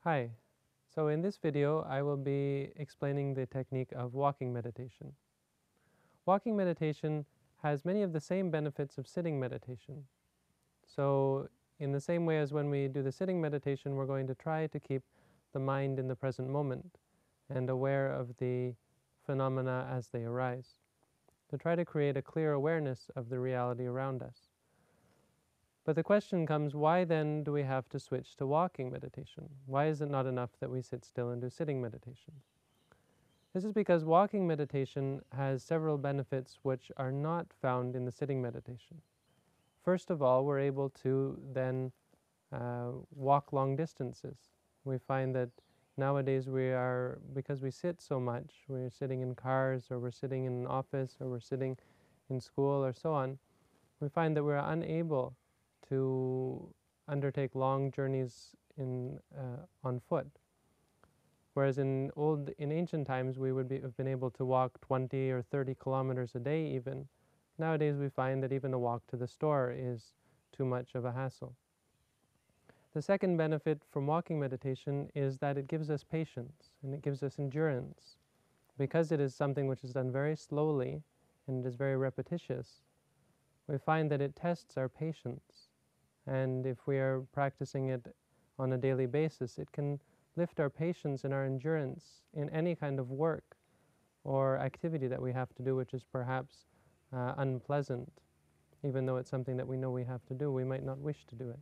Hi. So in this video, I will be explaining the technique of walking meditation. Walking meditation has many of the same benefits of sitting meditation. So in the same way as when we do the sitting meditation, we're going to try to keep the mind in the present moment and aware of the phenomena as they arise, to try to create a clear awareness of the reality around us. But the question comes, why then do we have to switch to walking meditation? Why is it not enough that we sit still and do sitting meditation? This is because walking meditation has several benefits which are not found in the sitting meditation. First of all, we're able to then walk long distances. We find that nowadays because we sit so much, we're sitting in cars, or we're sitting in an office, or we're sitting in school, or so on, we find that we're unable to undertake long journeys on foot. Whereas in ancient times, we would have been able to walk 20 or 30 kilometers a day even. Nowadays, we find that even a walk to the store is too much of a hassle. The second benefit from walking meditation is that it gives us patience and it gives us endurance. Because it is something which is done very slowly and it is very repetitious, we find that it tests our patience. And if we are practicing it on a daily basis, it can lift our patience and our endurance in any kind of work or activity that we have to do, which is perhaps unpleasant. Even though it's something that we know we have to do, we might not wish to do it.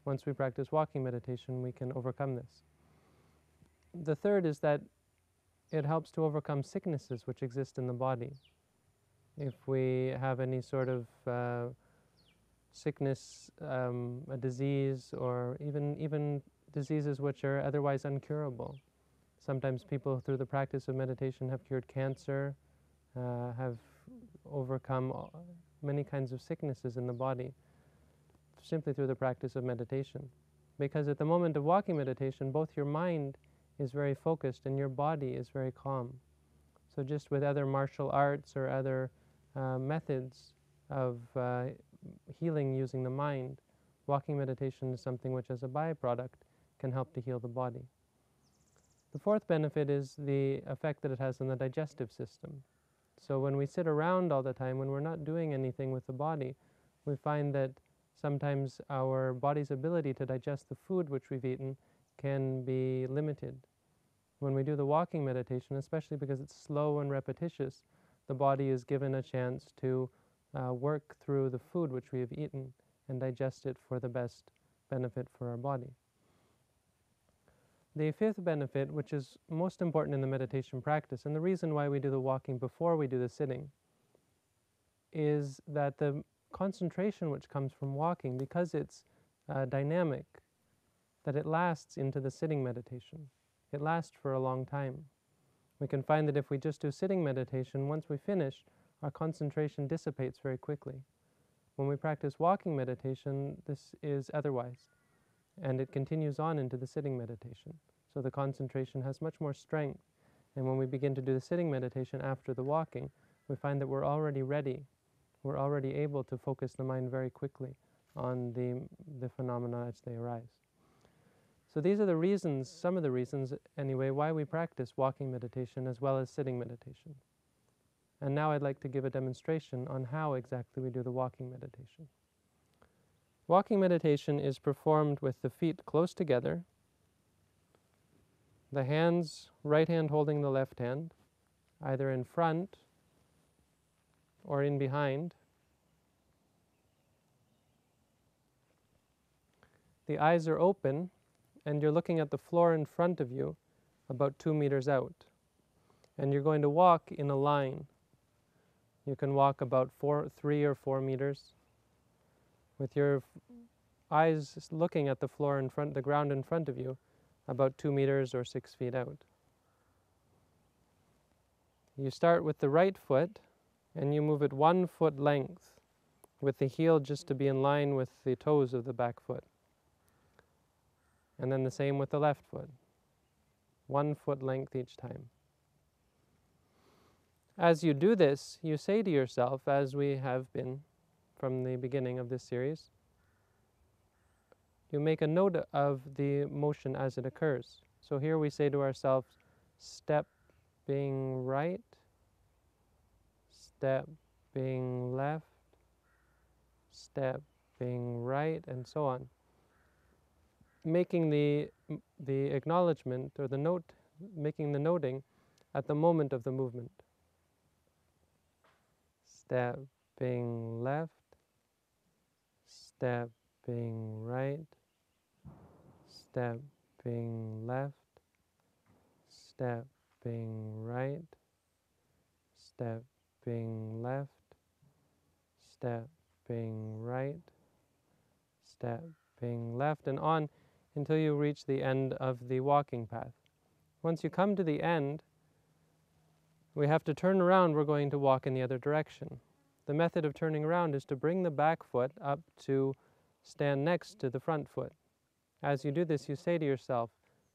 Once we practice walking meditation, we can overcome this. The third is that it helps to overcome sicknesses which exist in the body. If we have any sort of sickness, a disease, or even diseases which are otherwise uncurable. Sometimes people, through the practice of meditation, have cured cancer, have overcome many kinds of sicknesses in the body, simply through the practice of meditation. Because at the moment of walking meditation, both your mind is very focused and your body is very calm. So just with other martial arts or other methods of healing using the mind, walking meditation is something which, as a byproduct, can help to heal the body. The fourth benefit is the effect that it has on the digestive system. So when we sit around all the time, when we're not doing anything with the body, we find that sometimes our body's ability to digest the food which we've eaten can be limited. When we do the walking meditation, especially because it's slow and repetitious, the body is given a chance to work through the food which we have eaten and digest it for the best benefit for our body. The fifth benefit, which is most important in the meditation practice, and the reason why we do the walking before we do the sitting, is that the concentration which comes from walking, because it's dynamic, that it lasts into the sitting meditation. It lasts for a long time. We can find that if we just do sitting meditation, once we finish, our concentration dissipates very quickly. When we practice walking meditation, this is otherwise, and it continues on into the sitting meditation. So the concentration has much more strength, and when we begin to do the sitting meditation after the walking, we find that we're already ready. We're already able to focus the mind very quickly on the phenomena as they arise. So these are the reasons, some of the reasons anyway, why we practice walking meditation as well as sitting meditation. And now I'd like to give a demonstration on how exactly we do the walking meditation. Walking meditation is performed with the feet close together, the hands, right hand holding the left hand, either in front or in behind. The eyes are open, and you're looking at the floor in front of you about 2 meters out. And you're going to walk in a line. You can walk about 3 or 4 meters with your eyes looking at the floor in front, the ground in front of you, about 2 meters or 6 feet out. You start with the right foot, and you move it 1 foot length, with the heel just to be in line with the toes of the back foot. And then the same with the left foot, 1 foot length each time. As you do this, you say to yourself, as we have been from the beginning of this series, you make a note of the motion as it occurs. So here we say to ourselves, stepping right, stepping left, stepping right, and so on. Making the acknowledgement or the note, making the noting at the moment of the movement. Stepping left, stepping right, stepping left, stepping right, stepping left, stepping right, stepping left, and on until you reach the end of the walking path. Once you come to the end, we have to turn around. We're going to walk in the other direction. The method of turning around is to bring the back foot up to stand next to the front foot. As you do this, you say to yourself,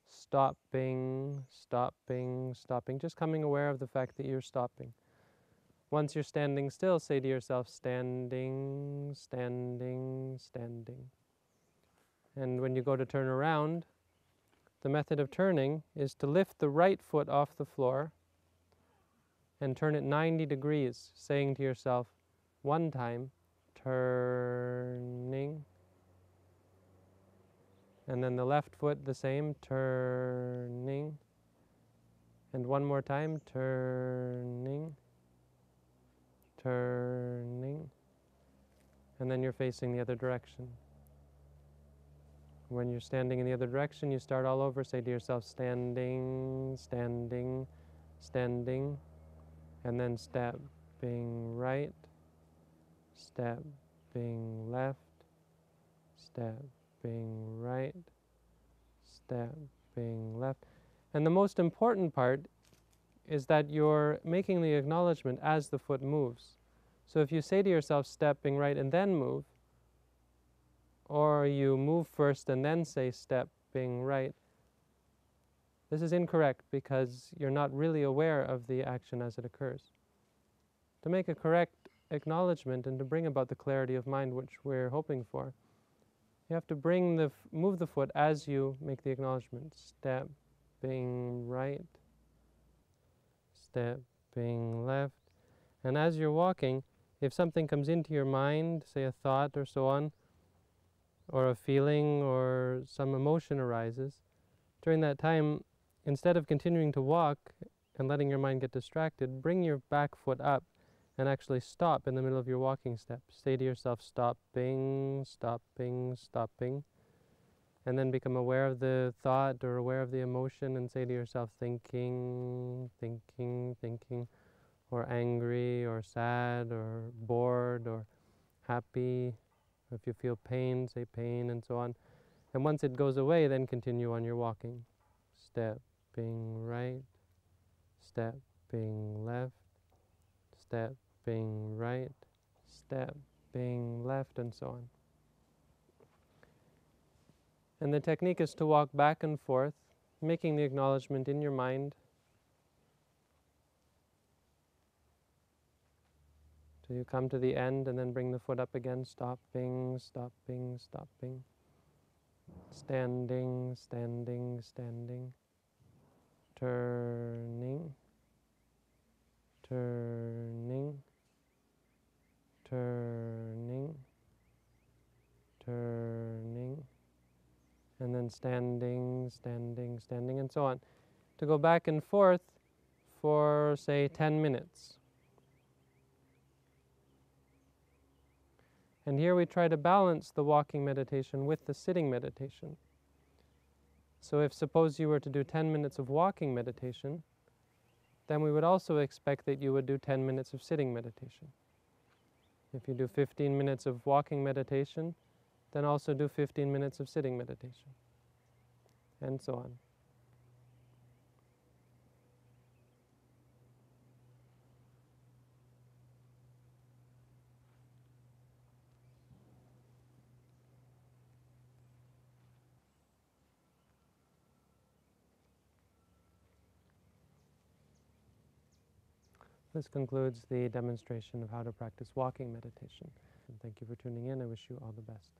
stopping, stopping, stopping, just coming aware of the fact that you're stopping. Once you're standing still, say to yourself, standing, standing, standing. And when you go to turn around, the method of turning is to lift the right foot off the floor and turn it 90 degrees, saying to yourself, one time, turning. And then the left foot the same, turning. And one more time, turning, turning. And then you're facing the other direction. When you're standing in the other direction, you start all over, say to yourself, standing, standing, standing, and then stepping right, stepping left, stepping right, stepping left. And the most important part is that you're making the acknowledgement as the foot moves. So if you say to yourself, stepping right, and then move, or you move first and then say stepping right, this is incorrect because you're not really aware of the action as it occurs. To make a correct acknowledgement and to bring about the clarity of mind which we're hoping for, you have to move the foot as you make the acknowledgement. Stepping right, stepping left. And as you're walking, if something comes into your mind, say a thought or so on, or a feeling or some emotion arises, during that time, instead of continuing to walk and letting your mind get distracted, bring your back foot up and actually stop in the middle of your walking steps. Say to yourself, stopping, stopping, stopping, and then become aware of the thought or aware of the emotion and say to yourself, thinking, thinking, thinking, or angry, or sad, or bored, or happy. If you feel pain, say pain, and so on. And once it goes away, then continue on your walking. Stepping right, stepping left, stepping right, stepping left, and so on. And the technique is to walk back and forth, making the acknowledgement in your mind, till you come to the end and then bring the foot up again, stopping, stopping, stopping, standing, standing, standing, turning, turning, turning, turning, and then standing, standing, standing, and so on. To go back and forth for, say, 10 minutes. And here we try to balance the walking meditation with the sitting meditation. So if suppose you were to do 10 minutes of walking meditation, then we would also expect that you would do 10 minutes of sitting meditation. If you do 15 minutes of walking meditation, then also do 15 minutes of sitting meditation, and so on. This concludes the demonstration of how to practice walking meditation. And thank you for tuning in. I wish you all the best.